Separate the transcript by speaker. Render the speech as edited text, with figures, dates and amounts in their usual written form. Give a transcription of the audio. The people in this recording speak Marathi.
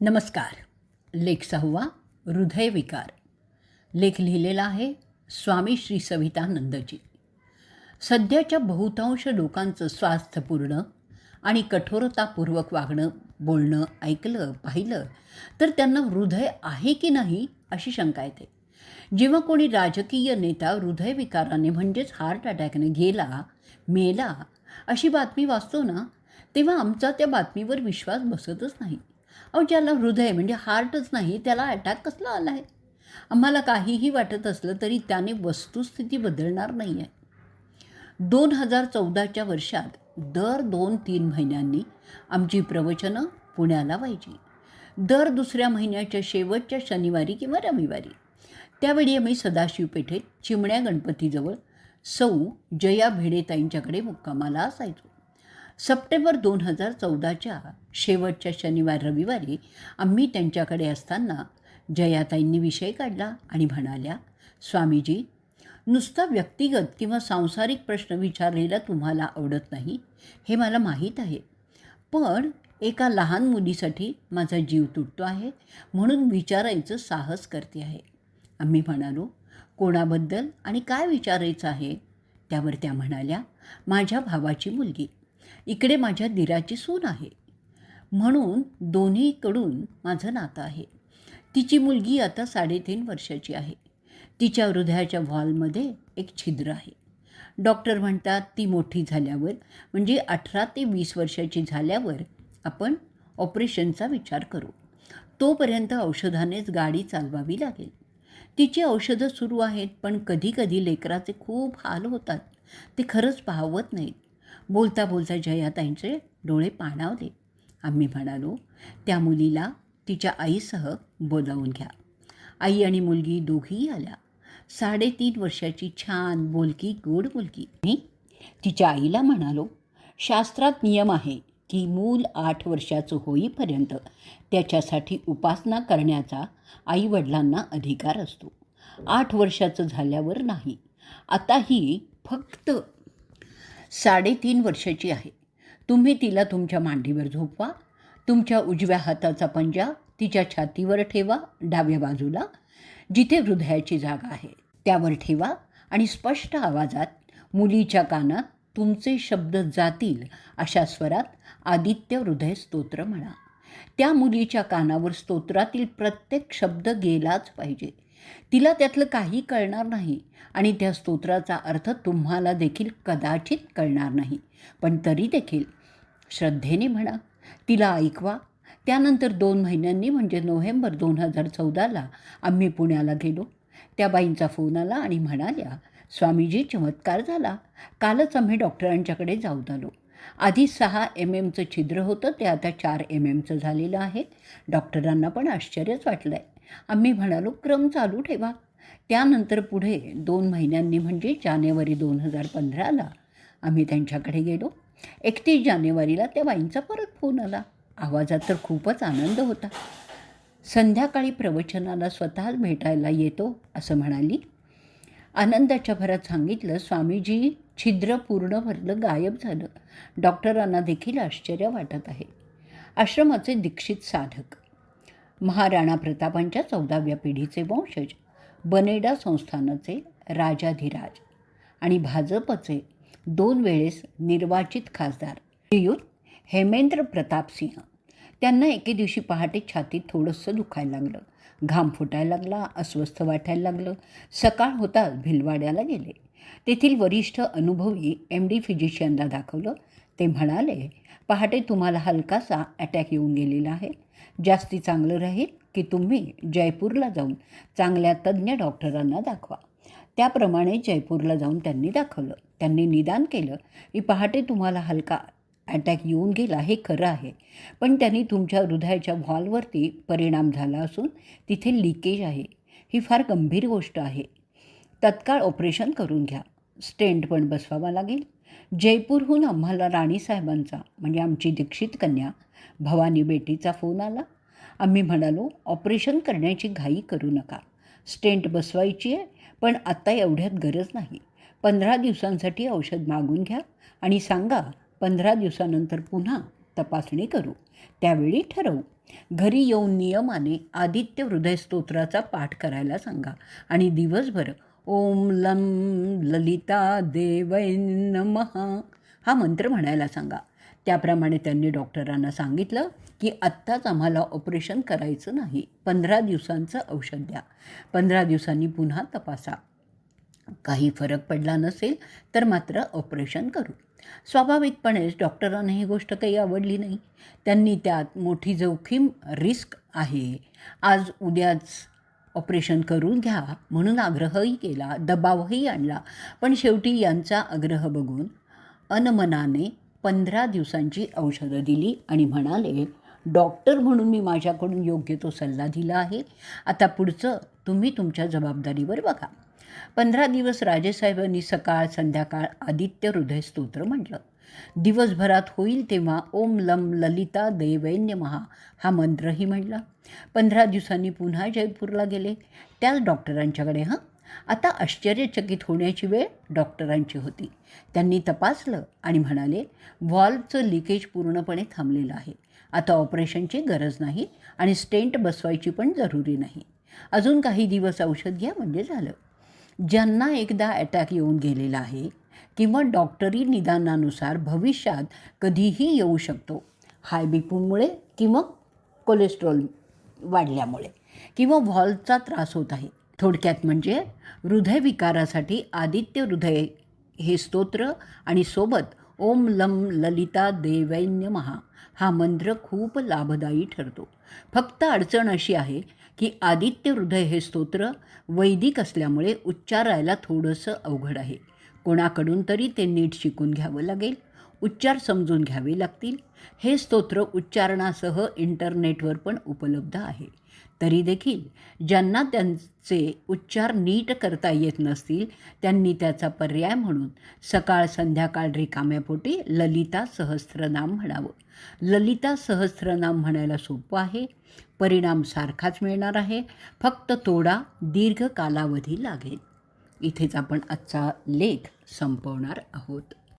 Speaker 1: नमस्कार. लेख 6 हृदयविकार. लेख लिहिलेला आहे स्वामी श्री सवितानंदजी. सध्याच्या बहुतांश लोकांचं स्वास्थ्यपूर्ण आणि कठोरतापूर्वक वागणं बोलणं ऐकलं पाहिलं तर त्यांना हृदय आहे की नाही अशी शंका येते. जेव्हा कोणी राजकीय नेता हृदयविकाराने म्हणजेच हार्ट अटॅकने गेला मेला अशी बातमी वाचतो ना, तेव्हा आमचा त्या बातमीवर विश्वास बसतच नाही. ज्याला हृदय म्हणजे हार्टच नाही त्याला अटॅक कसला आला आहे. आम्हाला काहीही वाटत असलं तरी त्याने वस्तुस्थिती बदलणार नाही आहे. 2014च्या वर्षात दर 2-3 महिन्यांनी आमची प्रवचनं पुण्याला व्हायची. दर दुसऱ्या महिन्याच्या शेवटच्या शनिवारी किंवा रविवारी. त्यावेळी आम्ही सदाशिव पेठेत चिमण्या गणपतीजवळ सौ जया भिडेताईंच्याकडे मुक्कामाला असायचो. सप्टेंबर 2014च्या शेवटच्या शनिवार रविवारी आम्ही त्यांच्याकडे असताना जयाताईंनी विषय काढला आणि म्हणाल्या, स्वामीजी, नुसता व्यक्तिगत किंवा सांसारिक प्रश्न विचारलेला तुम्हाला आवडत नाही हे मला माहीत आहे, पण एका लहान मुलीसाठी माझा जीव तुटतो आहे म्हणून विचारायचं साहस करते आहे. आम्ही म्हणालो, कोणाबद्दल आणि काय विचारायचं आहे? त्यावर त्या म्हणाल्या, माझ्या भावाची मुलगी. इकडे माझ्या दिराची सून आहे म्हणून दोन्हीकडून माझं नातं आहे. तिची मुलगी आता 3.5 वर्षाची आहे. तिच्या हृदयाच्या व्हॉल्वमध्ये एक छिद्र आहे. डॉक्टर म्हणतात ती मोठी झाल्यावर म्हणजे 18 ते 20 वर्षाची झाल्यावर आपण ऑपरेशनचा विचार करू. तोपर्यंत औषधानेच गाडी चालवावी लागेल. तिची औषधं सुरू आहेत, पण कधी लेकराचे खूप हाल होतात. ते खरंच पाहवत नाहीत. बोलता बोलता जयाताईंचे डोळे पाणावले. आम्ही म्हणालो, त्या मुलीला तिच्या आईसह बोलावून घ्या. आई आणि मुलगी दोघीही आल्या. 3.5 वर्षाची छान बोलकी गोड मुलगी. मी तिच्या आईला म्हणालो, शास्त्रात नियम आहे की मूल 8 वर्षाचं होईपर्यंत त्याच्यासाठी उपासना करण्याचा आईवडिलांना अधिकार असतो. 8 वर्षाचं झाल्यावर नाही. आता ही फक्त 3.5 वर्षाची आहे. तुम्ही तिला तुमच्या मांडीवर झोपवा. तुमच्या उजव्या हाताचा पंजा तिच्या छातीवर ठेवा, डाव्या बाजूला जिथे हृदयाची जागा आहे त्यावर ठेवा आणि स्पष्ट आवाजात मुलीच्या कानात तुमचे शब्द जातील अशा स्वरात आदित्य हृदय स्तोत्र म्हणा. त्या मुलीच्या कानावर स्तोत्रातील प्रत्येक शब्द गेलाच पाहिजे. तिला त्यातलं काही कळणार नाही आणि त्या स्तोत्राचा अर्थ तुम्हाला देखील कदाचित कळणार नाही, पण तरी देखील श्रद्धेने म्हणा. तिला ऐकवा. त्यानंतर 2 महिन्यांनी म्हणजे नोव्हेंबर 2014ला आम्ही पुण्याला गेलो. त्या बाईंचा फोन आला आणि म्हणाल्या, स्वामीजी, चमत्कार झाला. कालच आम्ही डॉक्टरांच्याकडे जाऊन आलो. आधी 6 mmचं छिद्र होतं, ते आता 4 mmचं झालेलं आहे. डॉक्टरांना पण आश्चर्यच वाटलं आहे. आम्ही म्हणालो, क्रम चालू ठेवा. त्यानंतर पुढे 2 महिन्यांनी म्हणजे जानेवारी 2015ला आम्ही त्यांच्याकडे गेलो. 31 जानेवारीला त्या बाईंचा परत फोन आला. आवाजात तर खूपच आनंद होता. संध्याकाळी प्रवचनाला स्वतःच भेटायला येतो असं म्हणाली. आनंदाच्या भरात सांगितलं, स्वामीजी, छिद्र पूर्ण भरलं गायब झालं. डॉक्टरांना देखील आश्चर्य वाटत आहे. आश्रमाचे दीक्षित साधक, महाराणा प्रतापांच्या 14व्या पिढीचे वंशज, बनेडा संस्थानाचे राजाधिराज आणि भाजपचे 2 वेळेस निर्वाचित खासदार श्रीयुत हेमेंद्र प्रताप सिंह. त्यांना एके दिवशी पहाटे छातीत थोडंसं दुखायला लागलं, घाम फुटायला लागला, अस्वस्थ वाटायला लागलं. सकाळ होताच भिलवाड्याला गेले. तेथील वरिष्ठ अनुभवी MD फिजिशियनला दाखवलं. ते म्हणाले, पहाटे तुम्हाला हलकासा अटॅक येऊन गेलेला आहे. जास्ती चांगलं राहील की तुम्ही जयपूरला जाऊन चांगल्या तज्ज्ञ डॉक्टरांना दाखवा. त्याप्रमाणे जयपूरला जाऊन त्यांनी दाखवलं. त्यांनी निदान केलं की पहाटे तुम्हाला हलका अटॅक येऊन गेला हे खरं आहे, पण त्यांनी तुमच्या हृदयाच्या व्हॉल्ववरती परिणाम झाला असून तिथे लिकेज आहे. ही फार गंभीर गोष्ट आहे. तत्काळ ऑपरेशन करून घ्या. स्टेंट पण बसवावा लागेल. जयपूरहून आम्हाला राणीसाहेबांचा म्हणजे आमची दीक्षित कन्या भवानी बेटीचा फोन आला. आम्ही म्हणालो, ऑपरेशन करण्याची घाई करू नका. स्टेंट बसवायची आहे, पण आत्ता एवढ्यात गरज नाही. 15 दिवसांसाठी औषध मागून घ्या आणि सांगा 15 दिवसानंतर पुन्हा तपासणी करू. त्यावेळी ठरवू. घरी येऊन नियमाने आदित्य हृदय स्तोत्राचा पाठ करायला सांगा आणि दिवसभर ओम लं ललिता देवै नमः हा मंत्र म्हणायला सांगा. त्याप्रमाणे त्यांनी डॉक्टरांना सांगितलं की आत्ताच आम्हाला ऑपरेशन करायचं नाही, 15 दिवसांचं औषध द्या, 15 दिवसांनी पुन्हा तपासा, काही फरक पडला नसेल तर मात्र ऑपरेशन करू. स्वाभाविकपणेच डॉक्टरांना ही गोष्ट काही आवडली नाही. त्यांनी त्यात मोठी जोखीम रिस्क आहे, आज उद्याच ऑपरेशन करून घ्या म्हणून आग्रहही केला, दबावही आणला. पण शेवटी यांचा आग्रह बघून अनमनाने 15 दिवसांची औषधं दिली आणि म्हणाले, डॉक्टर म्हणून मी माझ्याकडून योग्य तो सल्ला दिला आहे, आता पुढचं तुम्ही तुमच्या जबाबदारीवर बघा. 15 दिवस राजेसाहेबांनी सकाळ संध्याकाळ आदित्य हृदय स्तोत्र म्हटलं. दिवसभरात होईल तेव्हा ओम लं ललिता देवै नमः हा मंत्रही म्हणला. 15 दिवसांनी पुन्हा जयपूरला गेले, त्याच डॉक्टरांच्याकडे. आता आश्चर्यचकित होण्याची वेळ डॉक्टरांची होती. त्यांनी तपासलं आणि म्हणाले, व्हॉल्वचं लिकेज पूर्णपणे थांबलेलं आहे, आता ऑपरेशनची गरज नाही आणि स्टेंट बसवायची पण जरुरी नाही, अजून काही दिवस औषध घ्या म्हणजे झालं. ज्यांना एकदा अटॅक येऊन गेलेला आहे किंवा डॉक्टरी निदानानुसार भविष्यात कधीही येऊ शकतो, हाय बीपीमुळे किंवा कोलेस्ट्रॉल वाढल्यामुळे किंवा व्हॉल्वचा त्रास होत आहे. थोडक्यात म्हणजे हृदयविकारासाठी आदित्य हृदय हे स्तोत्र आणि सोबत ओम लं ललिता देवै नमः हा मंत्र खूप लाभदायी ठरतो. फक्त अडचण अशी आहे की आदित्य हृदय हे स्तोत्र वैदिक असल्यामुळे उच्चारायला थोडंसं अवघड आहे. कोणाकडून तरी ते नीट शिकून घ्यावं लागेल, उच्चार समजून घ्यावे लागतील. हे स्तोत्र उच्चारणासह इंटरनेटवर पण उपलब्ध आहे. तरी देखील ज्यांना त्यांचे उच्चार नीट करता येत नसतील त्यांनी त्याचा पर्याय म्हणून सकाळ संध्याकाळ रिकाम्या पोटी ललिता सहस्त्रनाम म्हणावं. ललिता सहस्त्रनाम म्हणायला सोपं आहे, परिणाम सारखाच मिळणार आहे, फक्त थोडा दीर्घ कालावधी लागेल. इथेच आपण आजचा लेख संपवणार आहोत.